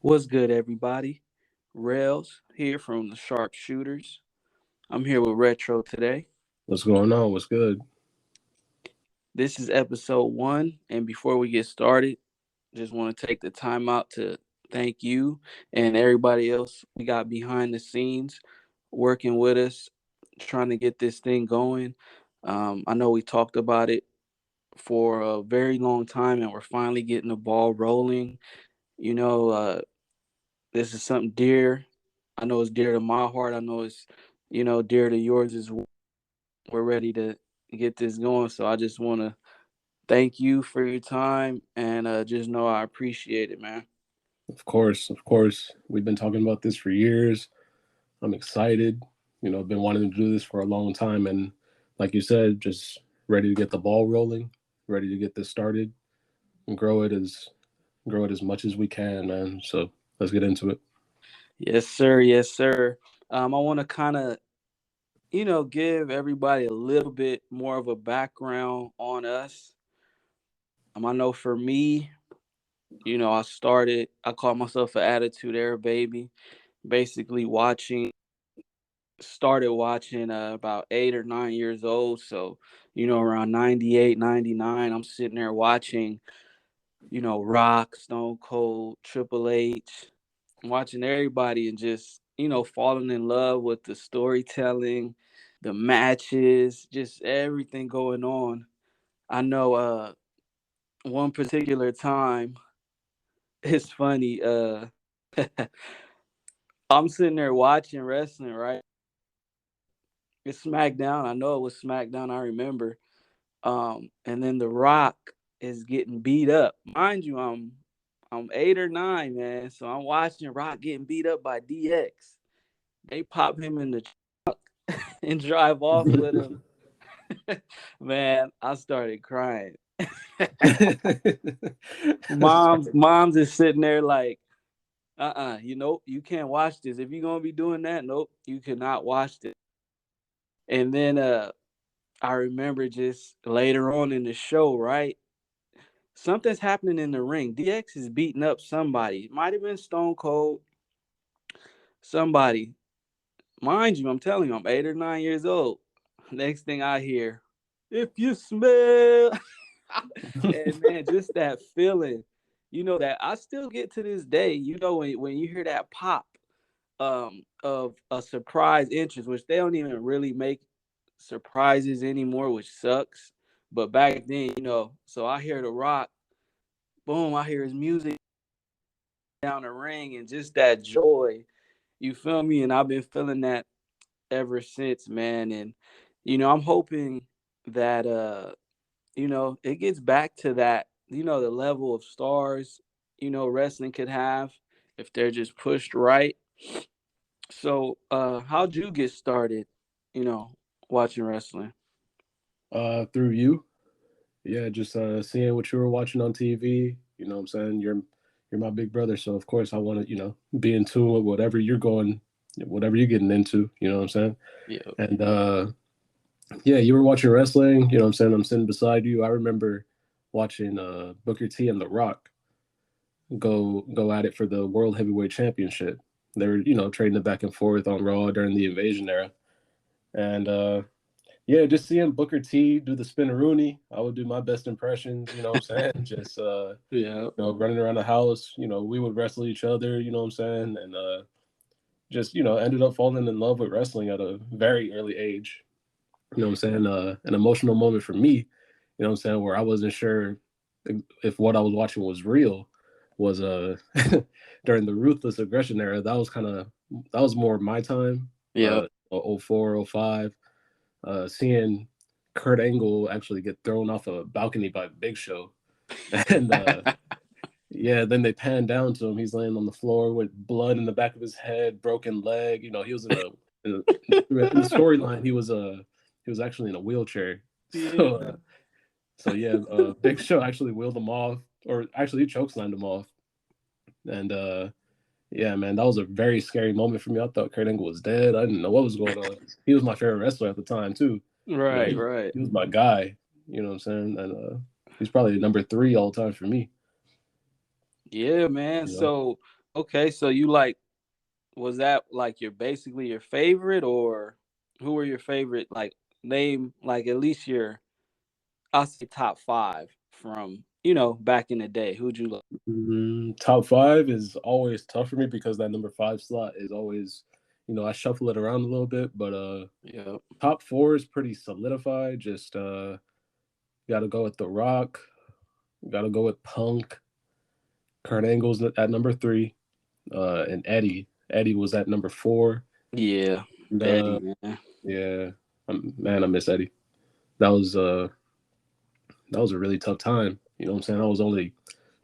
What's good, everybody? Rails here from the Sharpshooters. I'm here with Retro today. What's going on? What's good? This is episode one, and before we get started, just want to take the time out to thank you and everybody else we got behind the scenes working with us, trying to get this thing going. I know we talked about it for a very long time, and we're finally getting the ball rolling. You know, this is something dear. I know it's dear to my heart. I know it's, dear to yours as well. We're ready to get this going. So I just want to thank you for your time and just know I appreciate it, man. Of course. We've been talking about this for years. I'm excited. I've been wanting to do this for a long time, and like you said, just ready to get the ball rolling, ready to get this started and grow it as much as we can, man. So let's get into it. Yes, sir. Yes, sir. I want to kind of, give everybody a little bit more of a background on us. I know for me, I call myself an attitude era baby. Basically, started watching about 8 or 9 years old. So, around 98, 99, I'm sitting there watching, Rock, Stone Cold, Triple H, watching everybody and just, falling in love with the storytelling, the matches, just everything going on. I know one particular time, it's funny. I'm sitting there watching wrestling, right? It's SmackDown. I know it was SmackDown. I remember. And then The Rock is getting beat up. Mind you, I'm 8 or 9, man. So I'm watching Rock getting beat up by DX. They pop him in the and drive off with him. Man, I started crying. That's funny. Mom's is sitting there like, you can't watch this. If you're gonna be doing that, nope, you cannot watch this. And then I remember just later on in the show, right? Something's happening in the ring. DX is beating up somebody. Might have been Stone Cold, somebody. Mind you, I'm telling you, I'm 8 or 9 years old. Next thing I hear, if you smell, and man, just that feeling, that I still get to this day. When you hear that pop of a surprise entrance, which they don't even really make surprises anymore, which sucks. But back then, so I hear the Rock, boom, I hear his music down the ring, and just that joy. You feel me? And I've been feeling that ever since, man. And I'm hoping that it gets back to that, the level of stars, wrestling could have if they're just pushed right. So, how'd you get started, you know, watching wrestling? Through you, yeah, just seeing what you were watching on TV. You know what I'm saying? You're my big brother, so of course I want to, be in tune with whatever you're getting into. You know what I'm saying? Yeah. And yeah, you were watching wrestling. You know what I'm saying? I'm sitting beside you. I remember watching Booker T and The Rock go at it for the World Heavyweight Championship. They were, trading it back and forth on Raw during the Invasion era. And yeah, just seeing Booker T do the spinneroonie, I would do my best impressions. You know what I'm saying? Just Yeah. running around the house. We would wrestle each other. You know what I'm saying? And just ended up falling in love with wrestling at a very early age. You know what I'm saying? An emotional moment for me. You know what I'm saying? Where I wasn't sure if what I was watching was real. Was during the ruthless aggression era. That was more my time. Yeah. 04, 05. Seeing Kurt Angle actually get thrown off a balcony by Big Show, and yeah, then they pan down to him. He's laying on the floor with blood in the back of his head, broken leg. He was in the storyline. He was actually in a wheelchair. Yeah. So yeah, Big Show actually wheeled him off, or actually he chokeslammed him off, and yeah, man, that was a very scary moment for me. I thought Kurt Angle was dead. I didn't know what was going on. He was my favorite wrestler at the time too. Right, He, right. he was my guy. You know what I'm saying? And he's probably number 3 all time for me. Yeah, man. You know. So Okay, so you like, was that like your basically your favorite, or who were your favorite? Like, name like at least your, I'll say top five from back in the day. Who'd you like? Top five is always tough for me because that number five slot is always, I shuffle it around a little bit, but Yeah, top four is pretty solidified. Just got to go with The Rock, got to go with Punk, Kurt Angle's at number three, and Eddie. Eddie was at number four. yeah, And Eddie, man. yeah, man, I miss Eddie. That was uh that was a really tough time. You know what I'm saying? I was only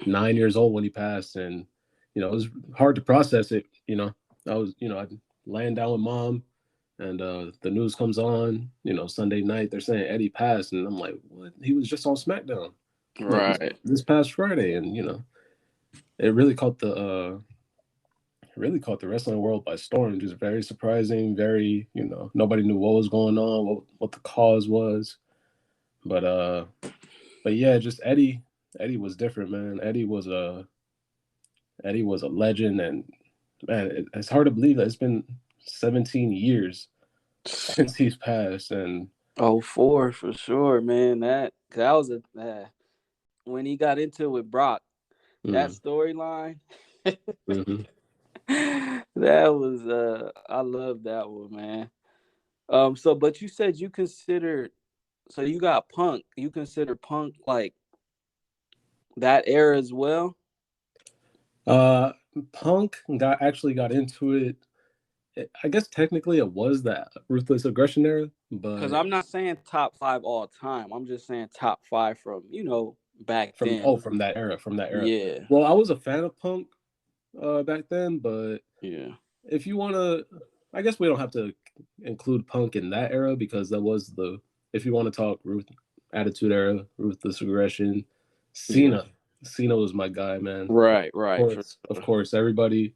9 years old when he passed, and it was hard to process it. I was, I'd laying down with mom, and the news comes on. Sunday night they're saying Eddie passed, and I'm like, what? He was just on SmackDown, like Right, this past Friday, and it really caught the wrestling world by storm. Just very surprising. Very, nobody knew what was going on, what the cause was, but yeah, just Eddie. Eddie was different, man. Eddie was a legend, and man, it's hard to believe that it's been 17 years since he's passed. And oh, four for sure, man. That was a when he got into it with Brock, that mm, storyline. hmm That was I love that one, man. So but you said you considered, so you got Punk. You consider Punk like that era as well? uh, Punk got into it. I guess technically it was that ruthless aggression era, Because but I'm not saying top five all time. I'm just saying top five from back then. from that era. Yeah, Well, I was a fan of Punk back then, but yeah, if you want to, I guess we don't have to include Punk in that era because that was the, if you want to talk Attitude Era, ruthless aggression, yeah. Cena. Cena was my guy, man. Right, right. For Of sure. course, everybody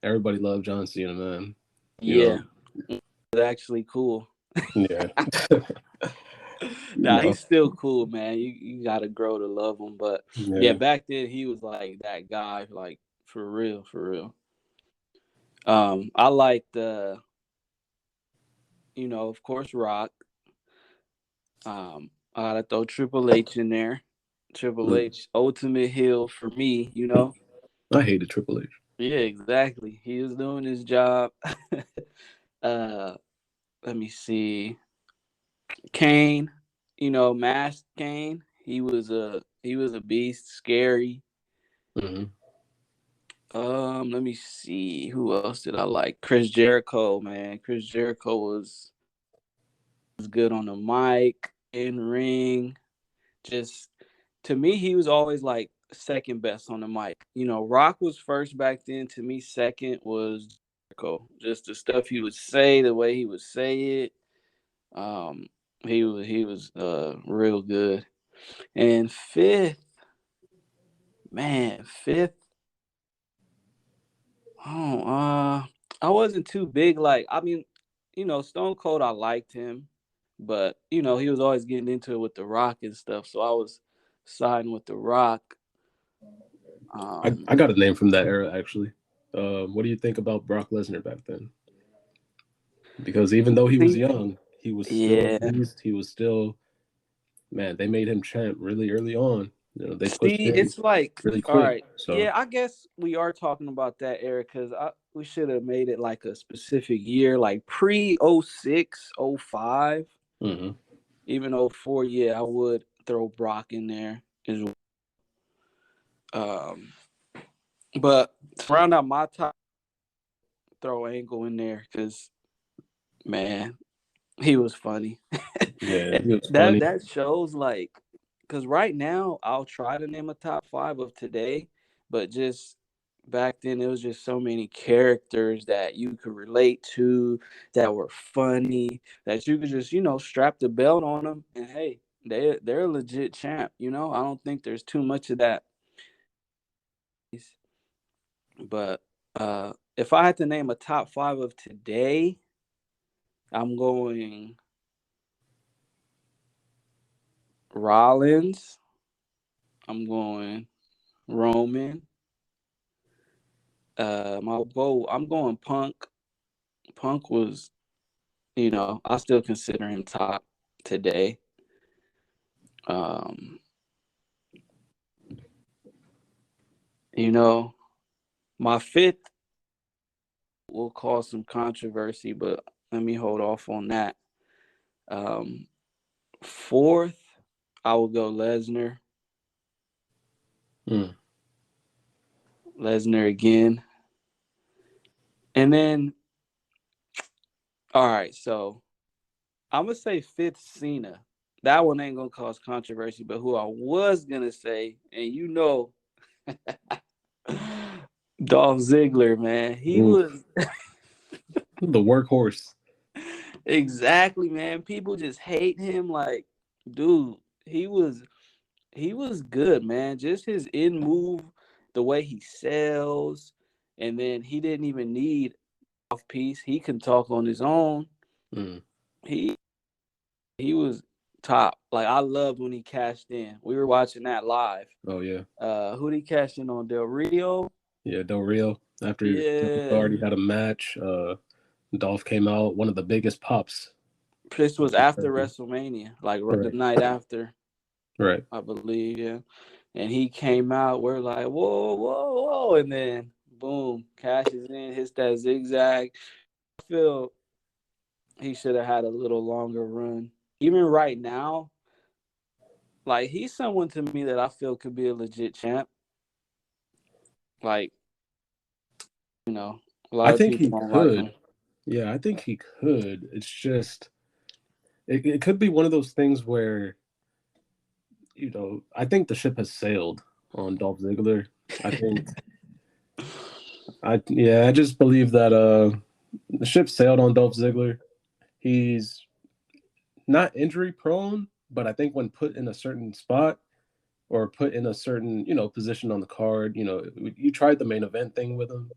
loved John Cena, man. You know, Yeah, it's actually cool. yeah, you Nah, know, he's still cool, man. You gotta grow to love him. But yeah, yeah. back then he was like that guy, like for real, for real. I liked of course, Rock. I gotta throw Triple H in there. Triple Mm. H, ultimate heel for me. I hated Triple H. Yeah, exactly. He was doing his job. uh, Let me see. Kane, Masked Kane. He was a beast, scary. Hmm Let me see. Who else did I like? Chris Jericho, man. Chris Jericho was good on the mic, in ring. Just to me, he was always like second best on the mic. Rock was first back then. To me, second was Jericho. Just the stuff he would say, the way he would say it. Um, he was real good. And fifth, man, fifth. Oh, I wasn't too big. Like, I mean, Stone Cold, I liked him, but he was always getting into it with The Rock and stuff. So I was siding with The Rock. Um, I got a name from that era actually. What do you think about Brock Lesnar back then? Because even though he was see, young, he was still a yeah, beast. He was still, man, they made him champ really early on. They pushed see, him it's like, really all quick. right, So, yeah, I guess we are talking about that era because we should have made it like a specific year, like pre 06, 05, hmm even 04. Yeah, I would throw Brock in there as well. Um, but to round out my top, throw Angle in there because man, he was funny. yeah, he was that funny. that shows like, because right now I'll try to name a top five of today, but just back then it was just so many characters that you could relate to, that were funny, that you could just strap the belt on them and hey, they're a legit champ. I don't think there's too much of that. But if I had to name a top five of today, I'm going Rollins. I'm going Roman. I'm going Punk. Punk was, I still consider him top today. Um, you know, my fifth will cause some controversy, but let me hold off on that. Um, Fourth, I will go Lesnar. Mm. Lesnar again. And then, all right, so I'm gonna say fifth Cena. That one ain't gonna cause controversy, but who I was gonna say, and Dolph Ziggler, man. He Ooh, was the workhorse. exactly, man. People just hate him. Like, dude, he was good, man. Just his in move, the way he sells, and then he didn't even need off piece. He can talk on his own. Mm. He he was top. Like I loved when he cashed in. We were watching that live. Oh yeah, Who did he cash in on? Del Rio. yeah. Del Rio. After they Yeah, already had a match, Dolph came out. One of the biggest pops. this was after WrestleMania, like the Right, night after, right. I believe. Yeah, and he came out. We're like, whoa, whoa, whoa, and then boom, cashes in, hits that zigzag. I feel he should have had a little longer run. Even right now, like he's someone to me that I feel could be a legit champ. Like, a I lot of think people he don't like could. him. Yeah, I think he could. It's just it could be one of those things where I think the ship has sailed on Dolph Ziggler. I think I just believe that the ship sailed on Dolph Ziggler. He's not injury prone, but I think when put in a certain spot or put in a certain, position on the card, you tried the main event thing with him,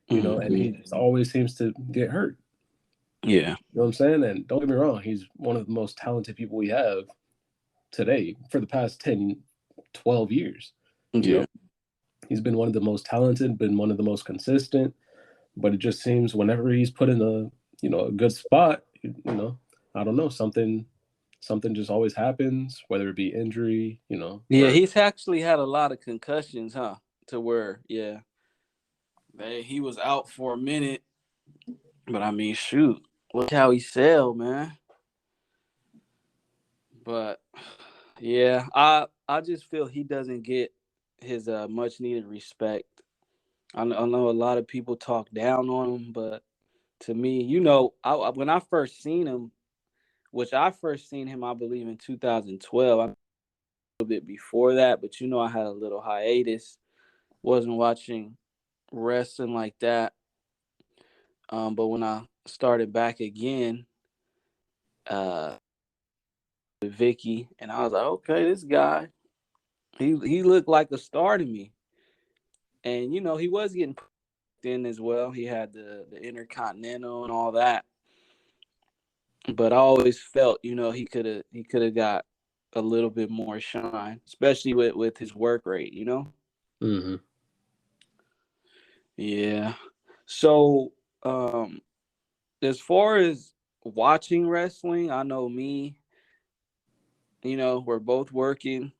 and Hmm. he just always seems to get hurt. Yeah. You know what I'm saying? And don't get me wrong, he's one of the most talented people we have today for the past 10, 12 years. You know, Yeah. he's been one of the most talented, been one of the most consistent, but it just seems whenever he's put in a good spot, I don't know, something just always happens, whether it be injury, Yeah, or he's actually had a lot of concussions, huh? To where, yeah, he was out for a minute, but I mean, shoot, look how he sailed, man. But yeah, I just feel he doesn't get his much needed respect. I know a lot of people talk down on him, but to me, when I first seen him, which I first seen him, I believe in 2012. A little bit before that, but I had a little hiatus. Wasn't watching wrestling like that. But when I started back again, uh, with Vicky, and I was like, okay, this guy, he looked like a star to me, and he was getting put in as well. He had the Intercontinental and all that, but I always felt, he could have got a little bit more shine, especially with his work rate. mm-hmm. Yeah. So, um, as far as watching wrestling, I know me, we're both working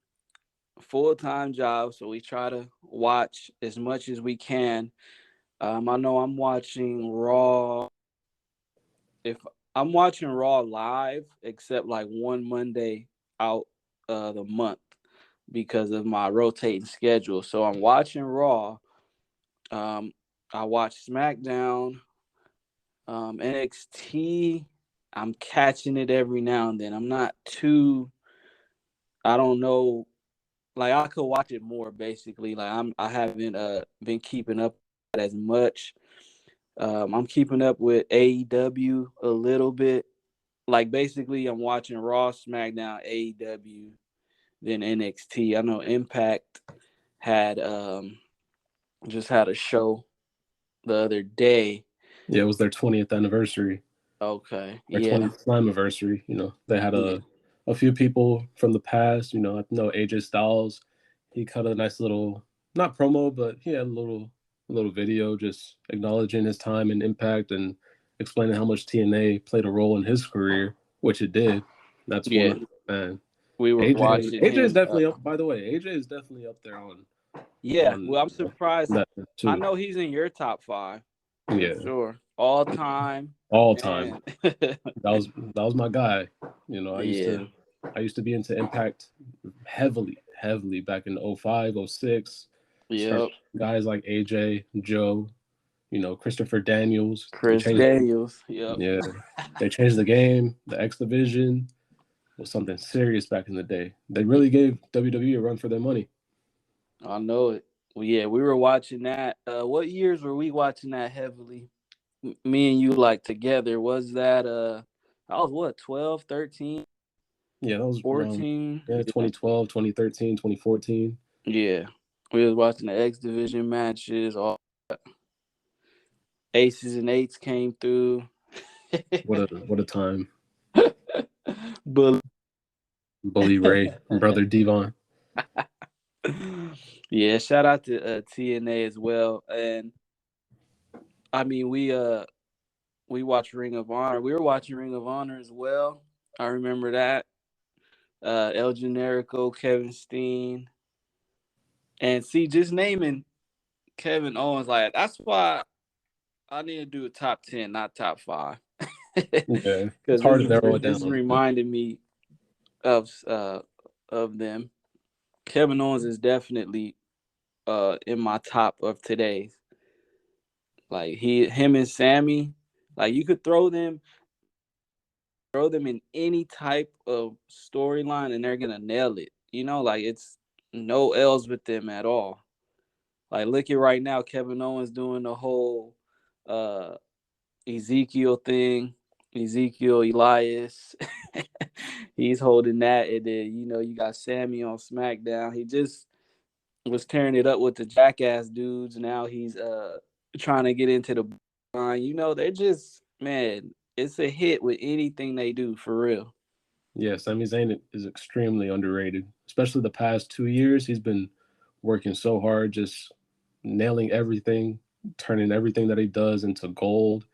full-time jobs, so we try to watch as much as we can. I know I'm watching Raw. If I'm watching Raw live, except like one Monday out the month because of my rotating schedule. So I'm watching Raw. Um, I watch SmackDown, NXT. I'm catching it every now and then. I'm not too. I don't know. Like I could watch it more. Basically, like I haven't been keeping up as much. I'm keeping up with AEW a little bit. Like basically, I'm watching Raw, SmackDown, AEW, then NXT. I know Impact had just had a show the other day. Yeah, it was their 20th anniversary, Okay, their yeah, 20th Slammiversary. They had yeah, a few people from the past. I know AJ Styles. He cut a nice little, not promo, but he had a little video just acknowledging his time and impact and explaining how much TNA played a role in his career, which it did. That's one Yeah, of man. we were watching AJ is him. definitely up. By the way, AJ is definitely up there Yeah, on well, I'm surprised. that I too. know he's in your top five for Yeah, sure, all time. all time. And That was my guy. You know, yeah, I used to be into Impact heavily back in '05, '06. Start yep. guys like AJ, Joe, Christopher Daniels. They Chris changed, Daniels. Yep. yeah, they changed the game. The X Division was something serious back in the day. They really gave WWE a run for their money. I know it. Well, yeah, we were watching that. What years were we watching that heavily? Me and you like together. Was that I was what, 12, 13, Yeah, that was around 14? yeah, Yeah. 2012, 2013, 2014. Yeah. We was watching the X Division matches, all aces and eights came through. What a time. But Bully Ray, brother Devon. yeah, shout out to TNA as well. And I mean, we watched Ring of Honor. We were watching Ring of Honor as well. I remember that. El Generico, Kevin Steen, and see, just naming Kevin Owens, like that's why I need to do a top 10, not top five, Yeah, it's because hard to narrow it this is down. reminding me of them. Kevin Owens is definitely in my top of today's. Like him and Sammy, like you could throw them in any type of storyline and they're gonna nail it. You know, like it's no L's with them at all. Like look at right now, Kevin Owens doing the whole uh Ezekiel thing, Ezekiel Elias. He's holding that, and then you got Sammy on SmackDown. He just was tearing it up with the Jackass dudes. Now he's trying to get into the line. They're just man, it's a hit with anything they do for real. Yeah, Sami Zayn is extremely underrated, especially the past 2 years. He's been working so hard, just nailing everything, turning everything that he does into gold.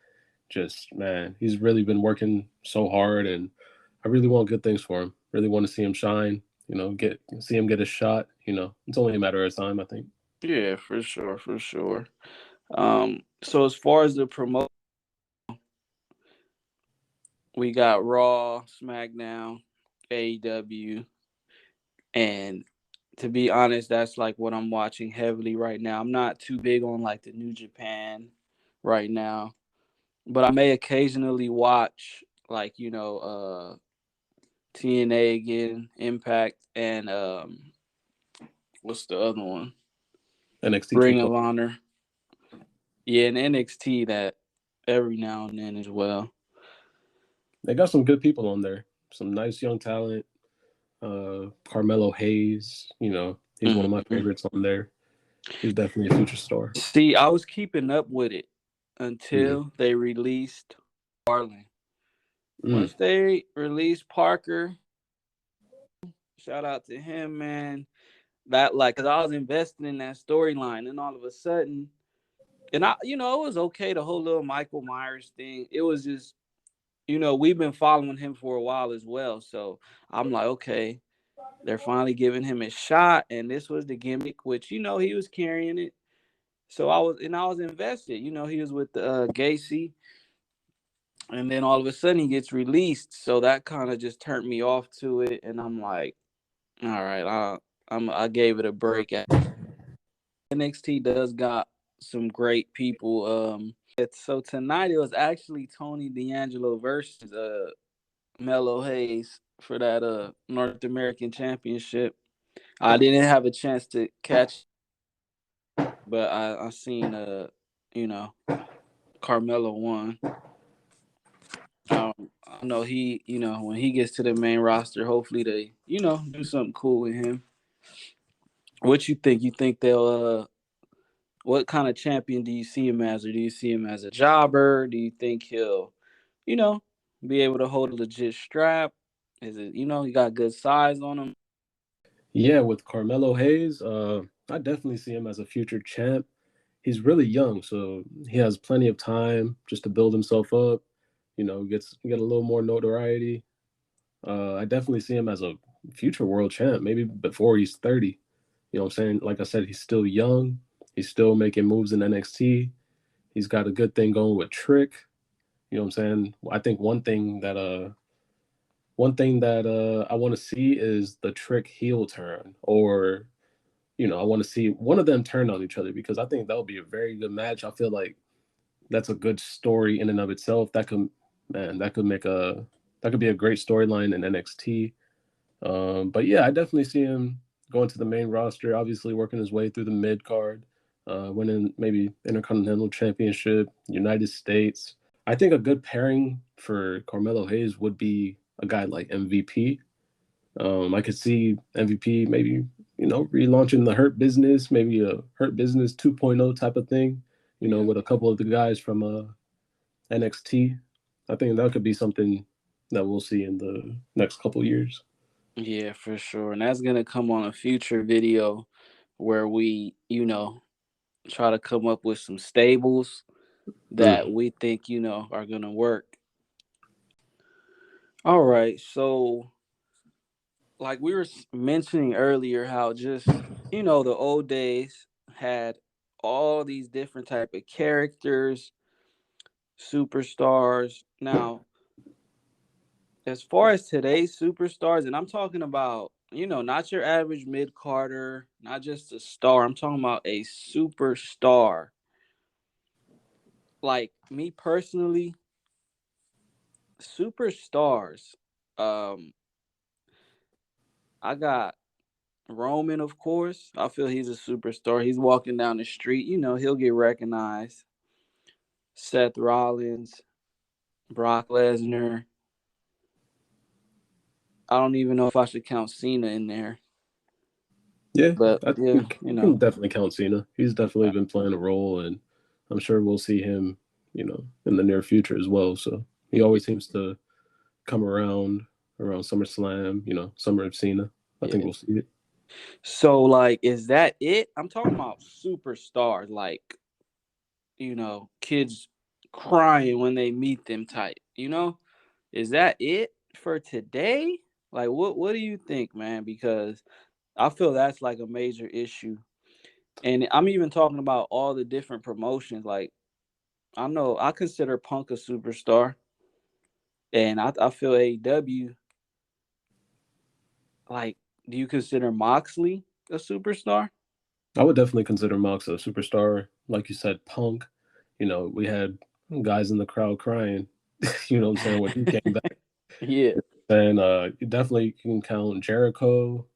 Just man, he's really been working so hard, and I really want good things for him. Really want to see him shine. Get see him get a shot. It's only a matter of time, I think. Yeah, for sure, for sure. So as far as the promote, we got Raw, SmackDown, AEW, and to be honest, that's like what I'm watching heavily right now. I'm not too big on like the New Japan right now, but I may occasionally watch like TNA again, Impact, and what's the other one? NXT Ring 2.0. of Honor. Yeah, and NXT that every now and then as well. They got some good people on there. Some nice young talent. Carmelo Hayes. He's one of my Mhm. favorites on there. He's definitely a future star. See, I was keeping up with it Mm. until they released Harlan. Mm. Once they released Parker, shout out to him, man. That like, cause I was investing in that storyline, and all of a sudden, and it was okay the whole little Michael Myers thing. It was just, we've been following him for a while as well, so I'm like, okay, they're finally giving him a shot, and this was the gimmick, which he was carrying it. So I was invested. He was with Gacy, and then all of a sudden he gets released. So that kind of just turned me off to it, and I'm like, all right, I gave it a break. NXT does got some great people. So tonight it was actually Tony D'Angelo versus Melo Hayes for that North American Championship. I didn't have a chance to catch, but I seen you know Carmelo won. I know he, when he gets to the main roster, hopefully they, do something cool with him. What you think? You think they'll what kind of champion do you see him as, or do you see him as a jobber? Do you think he'll, you know, be able to hold a legit strap? Is it, he got good size on him? Yeah, with Carmelo Hayes, I definitely see him as a future champ. he's really young, so he has plenty of time just to build himself up. Get a little more notoriety. I definitely see him as a future world champ, maybe before he's 30. You know what I'm saying? Like I said, he's still young. He's still making moves in NXT. He's got a good thing going with Trick. You know what I'm saying? I think one thing that I want to see is the Trick heel turn, or I want to see one of them turn on each other, because I think that would be a very good match. I feel like that's a good story in and of itself. That could be a great storyline in NXT. But yeah, I definitely see him going to the main roster, obviously working his way through the mid card, winning maybe Intercontinental Championship, United States. I think a good pairing for Carmelo Hayes would be a guy like MVP. I could see MVP maybe, relaunching the Hurt Business, maybe a Hurt Business 2.0 type of thing, Yeah. with a couple of the guys from NXT. I think that could be something that we'll see in the next couple years. Yeah, for sure. And that's gonna come on a future video where we, try to come up with some stables that Mm. we think, are gonna work. All right. So like we were mentioning earlier, how just, the old days had all these different type of characters, superstars. Now, as far as today's superstars, and I'm talking about, not your average mid Carter, not just a star. I'm talking about a superstar. Like me personally, superstars. Um, I got Roman, of course. I feel he's a superstar. He's walking down the street, he'll get recognized. Seth Rollins, Brock Lesnar. I don't even know if I should count Cena in there, Yeah, but I yeah, think you can definitely count Cena. He's definitely uh, been playing a role, and I'm sure we'll see him, in the near future as well. So he always seems to come around SummerSlam, Summer of Cena. I think yeah. we'll see it. So like, is that it? I'm talking about superstars, like, kids crying when they meet them type. Is that it for today? Like, what do you think, man? Because I feel that's like a major issue. And I'm even talking about all the different promotions. Like, I know I consider Punk a superstar, and I feel AEW. Like, do you consider Moxley a superstar? I would definitely consider Mox a superstar. Like you said, Punk. We had guys in the crowd crying. You know what I'm saying, when he came back. Yeah, And you definitely can count Jericho.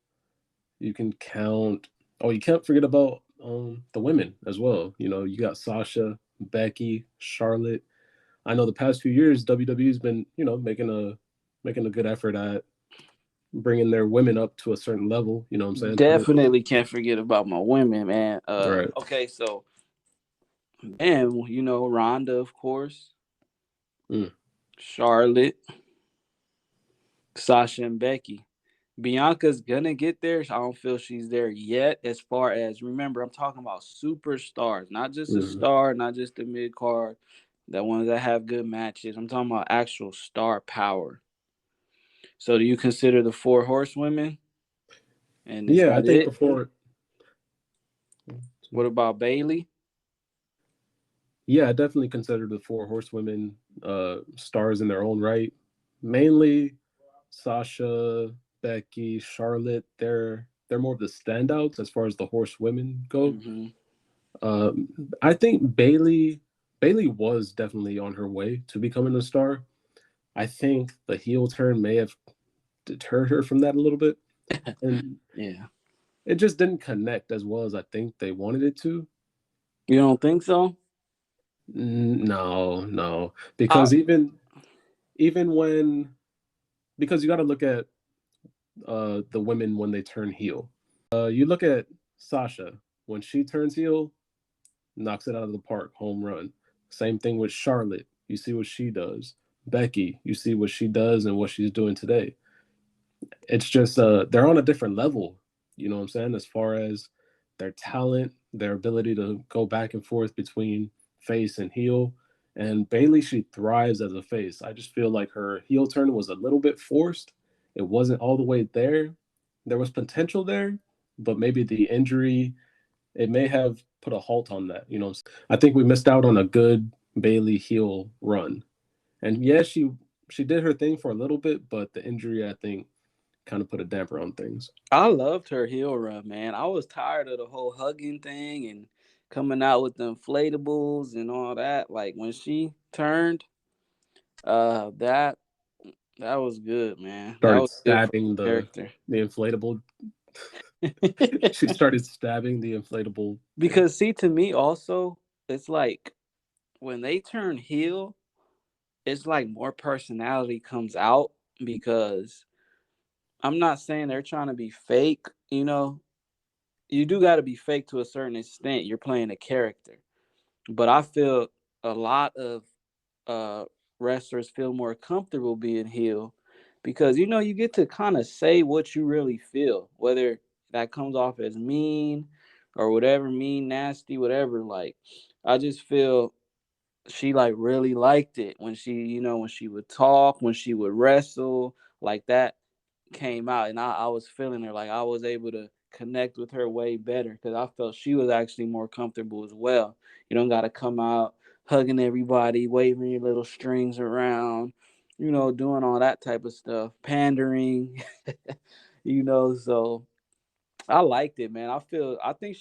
You can count. Oh, you can't forget about the women as well. You got Sasha, Becky, Charlotte. I know the past few years WWE's been, making a good effort at bringing their women up to a certain level. You know what I'm saying? Putting definitely can't forget about my women, man. right. Okay, so and Ronda, of course, Mm, Charlotte, Sasha, and Becky. Bianca's gonna get there. I don't feel she's there yet. As far as, remember, I'm talking about superstars, not just a mm. star, not just the mid card, the ones that have good matches. I'm talking about actual star power. So, do you consider the four horsewomen? And is Yeah, I that think it? before. What about Bailey? Yeah, I definitely consider the four horsewomen stars in their own right. Mainly Sasha, Becky, Charlotte. They're more of the standouts as far as the horsewomen go. Mm-hmm. Um, I think Bailey was definitely on her way to becoming a star. I think the heel turn may have deterred her from that a little bit, and Yeah. it just didn't connect as well as I think they wanted it to. You don't think so? No, no, I because even when because you got to look at the women when they turn heel. You look at Sasha when she turns heel, knocks it out of the park, home run. Same thing with Charlotte. You see what she does. Becky, you see what she does and what she's doing today. It's just they're on a different level. You know what I'm saying? As far as their talent, their ability to go back and forth between face and heel. And Bailey, she thrives as a face. I just feel like her heel turn was a little bit forced. It wasn't all the way there. There was potential there, but maybe the injury, it may have put a halt on that. I think we missed out on a good Bailey heel run. And yeah, she did her thing for a little bit, but the injury, I think, kind of put a damper on things. I loved her heel run, man. I was tired of the whole hugging thing and coming out with the inflatables and all that. Like when she turned, that was good, man. That Started was good for stabbing the the inflatable. She character. started stabbing the inflatable thing. Because see, to me also, it's like when they turn heel, it's like more personality comes out because I'm not saying they're trying to be fake, you know. You do got to be fake to a certain extent. You're playing a character. But I feel a lot of uh wrestlers feel more comfortable being heel because you get to kind of say what you really feel, whether that comes off as mean or whatever, mean, nasty, whatever. Like I just feel she like really liked it when when she would talk, when she would wrestle, like that came out, and I was feeling her. Like I was able to connect with her way better because I felt she was actually more comfortable as well. You don't got to come out hugging everybody, waving your little strings around, doing all that type of stuff, pandering, So I liked it, man. I think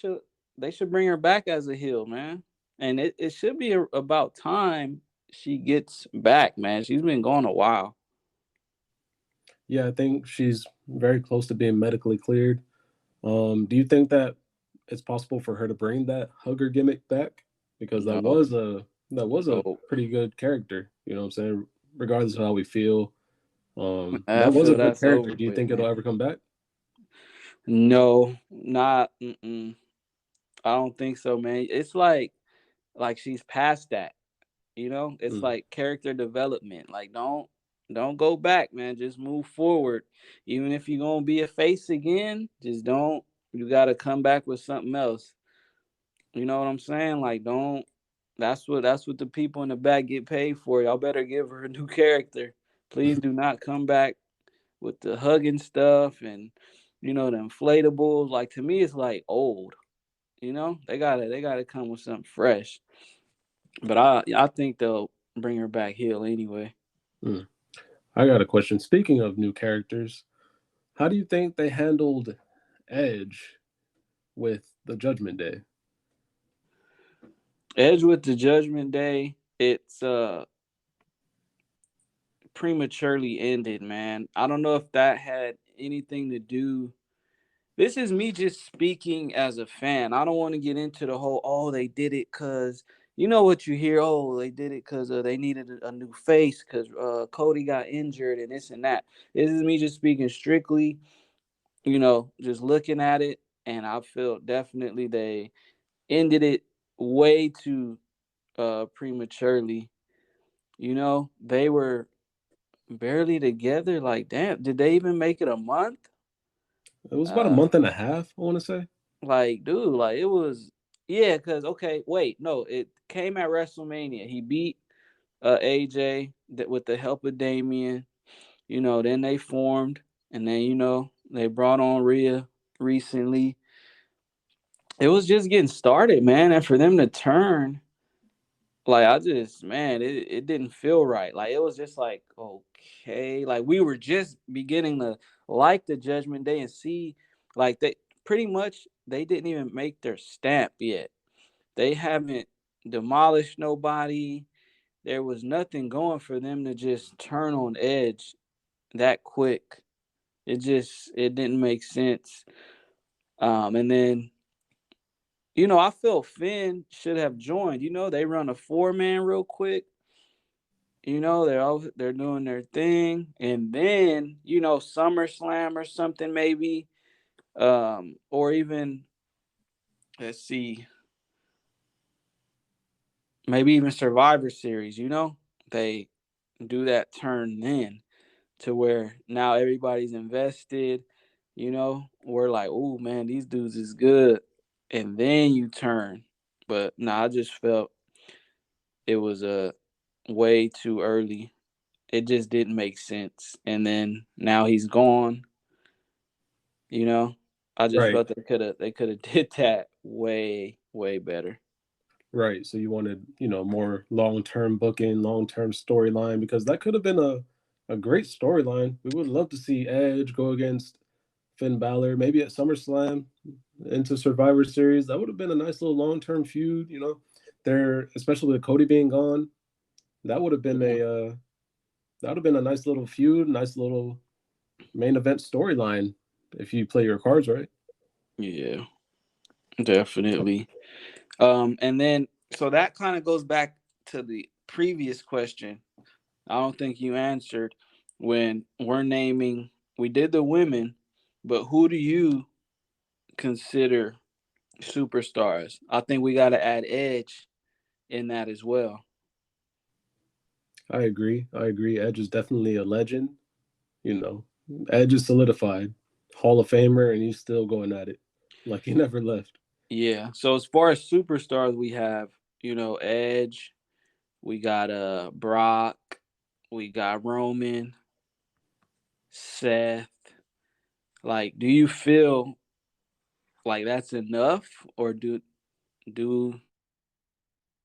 they should bring her back as a heel, man. And it should be about time she gets back, man. She's been gone a while. Yeah, I think she's very close to being medically cleared. Do you think that it's possible for her to bring that hugger gimmick back? Because No, that was a no. pretty good character. You know what I'm saying? Regardless of how we feel, I that was a feel good that's character. over Do you with, think it'll man. ever come back? No, not. Mm-mm. I don't think so, man. It's like she's past that. It's Mm. like character development. Like don't go back, man. Just move forward. Even if you're gonna be a face again, just don't. You gotta come back with something else. You know what I'm saying? Like don't. That's what the people in the back get paid for. Y'all better give her a new character. Please do not come back with the hugging stuff and the inflatables. Like to me, it's like old. They gotta come with something fresh. But I think they'll bring her back heel anyway. Mm. I got a question. Speaking of new characters, how do you think they handled Edge with the Judgment Day? Edge with the Judgment Day, it's prematurely ended, man. I don't know if that had anything to do. This is me just speaking as a fan. I don't want to get into the whole they did it cuz what you hear, they did it cuz they needed a new face cuz Cody got injured and this and that. This is me just speaking strictly, just looking at it, and I feel definitely they ended it way too prematurely. They were barely together. Like, damn, did they even make it a month? It was about a Uh, month and a half, I want to say. like, dude, like it was, yeah. Cause okay, wait, no, it came at WrestleMania. He beat AJ with the help of Damian. Then they formed, and then they brought on Rhea recently. It was just getting started, man, and for them to turn, like I just, man, it didn't feel right. Like it was just like, okay, like we were just beginning to like the Judgment Day and see, like they pretty much they didn't even make their stamp yet. They haven't demolished nobody. There was nothing going for them to just turn on Edge that quick. It didn't make sense. And then I feel Finn should have joined. They run a 4-man real quick. They're doing their thing, and then SummerSlam or something maybe, or even let's see, maybe even Survivor Series. They do that turn then to where now everybody's invested. We're like, oh man, these dudes is good, and then you turn. But nah, I just felt it was a way too early. It just didn't make sense. And then now he's gone. You know, I just Right, felt they could have did that way better. right. So you wanted, more long-term booking, long-term storyline, because that could have been a great storyline. We would love to see Edge go against Finn Balor, maybe at SummerSlam into Survivor Series. That would have been a nice little long-term feud, There, especially with Cody being gone, that would have been Yeah, a nice little feud, nice little main event storyline if you play your cards right. yeah, definitely. And then so that kind of goes back to the previous question. I don't think you answered when we're naming. We did the women, but who do you consider superstars? I think we got to add Edge in that as well. I agree. I agree. Edge is definitely a legend. You know, Edge is solidified, Hall of Famer, and he's still going at it like he never left. Yeah. So as far as superstars, we have Edge. We got Brock. We got Roman, Seth. Like, do you feel like that's enough, or do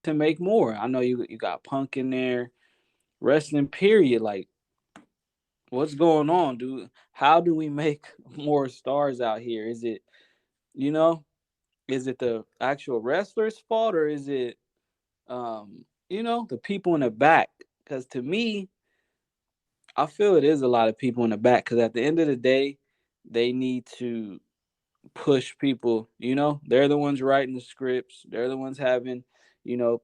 to make more? I know you got Punk in there, wrestling period. Like, what's going on, dude? How do we make more stars out here? Is it you know is it the actual wrestlers' fault, or is it the people in the back? Because to me, I feel it is a lot of people in the back. Because at the end of the day, they need to push people. They're the ones writing the scripts. They're the ones having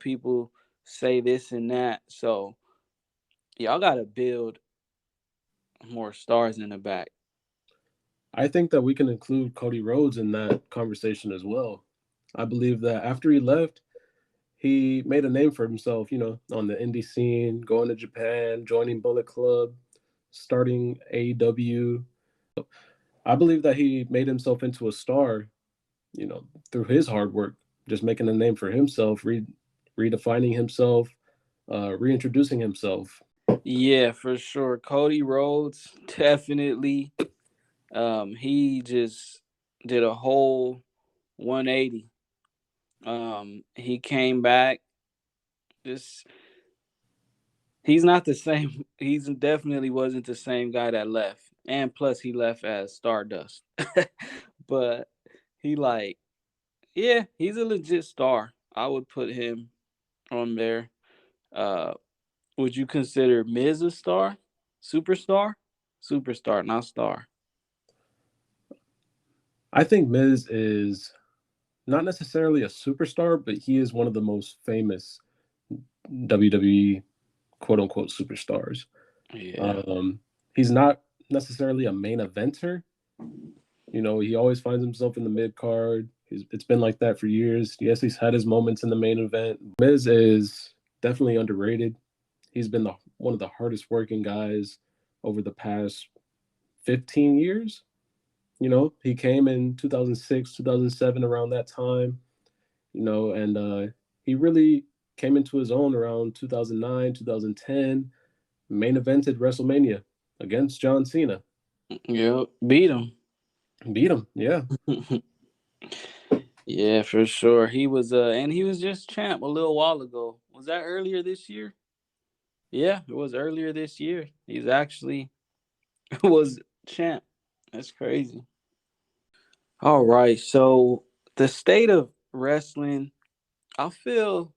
people say this and that. So y'all got to build more stars in the back. I think that we can include Cody Rhodes in that conversation as well. I believe that after he left, he made a name for himself, on the indie scene, going to Japan, joining Bullet Club, starting AEW. I believe that he made himself into a star, through his hard work, just making a name for himself, redefining himself, reintroducing himself. Yeah, for sure. Cody Rhodes definitely. He just did a whole 180. He came back. Just he's not the same. He's definitely wasn't the same guy that left. And plus, he left as Stardust. But he like, yeah, he's a legit star. I would put him on there. Uh, would you consider Miz a star? Superstar? Superstar, not star. I think Miz is not necessarily a superstar, but he is one of the most famous WWE quote unquote superstars. Yeah. Um, he's not necessarily a main eventer. He always finds himself in the mid card. It's been like that for years. Yes, he's had his moments in the main event. Miz is definitely underrated. He's been one of the hardest working guys over the past 15 years. He came in 2006, 2007, around that time, and he really came into his own around 2009, 2010, main evented WrestleMania against John Cena. Yep. Beat him. Beat him, yeah. Yeah, for sure. He was and he was just champ a little while ago. Was that earlier this year? Yeah, it was earlier this year. He's actually was champ. That's crazy. All right. So the state of wrestling, I feel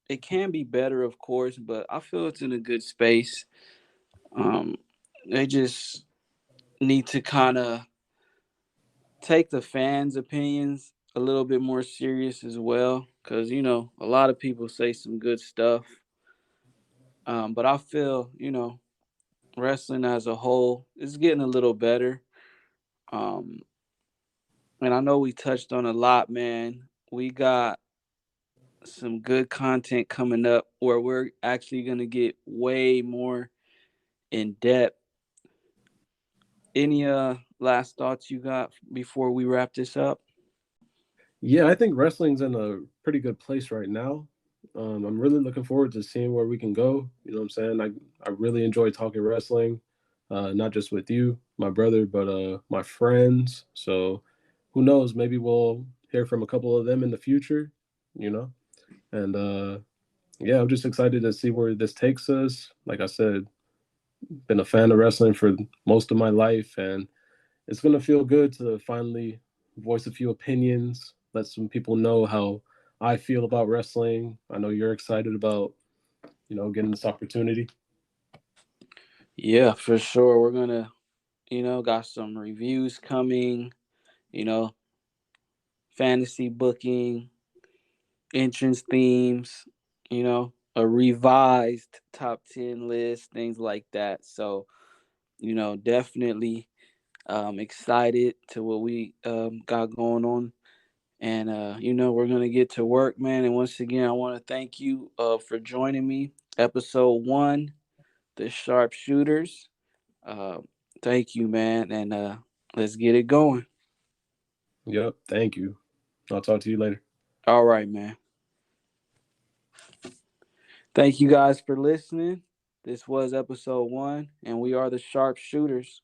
it can be better, of course, but I feel it's in a good space. Um, they just need to kind of take the fans' opinions a little bit more serious as well, because a lot of people say some good stuff. But I feel wrestling as a whole is getting a little better. Um, and I know we touched on a lot, man. We got some good content coming up where we're actually going to get way more in depth. Any last thoughts you got before we wrap this up? Yeah, I think wrestling's in a pretty good place right now. I'm really looking forward to seeing where we can go. You know what I'm saying? I really enjoy talking wrestling, not just with you, my brother, but my friends. So who knows? Maybe we'll hear from a couple of them in the future, you know? And yeah, I'm just excited to see where this takes us. Like I said, been a fan of wrestling for most of my life, and it's gonna feel good to finally voice a few opinions, let some people know how I feel about wrestling. I know you're excited about, getting this opportunity. Yeah, for sure. We're gonna, got some reviews coming, you know, fantasy booking, entrance themes, a revised top 10 list, things like that. So, definitely excited to what we got going on. And, we're going to get to work, man. And once again, I want to thank you for joining me. Episode 1, The Sharpshooters. Uh, Thank you, man. And let's get it going. Yep, thank you. I'll talk to you later. All right, man. Thank you guys for listening. This was episode 1, and we are the Sharpshooters.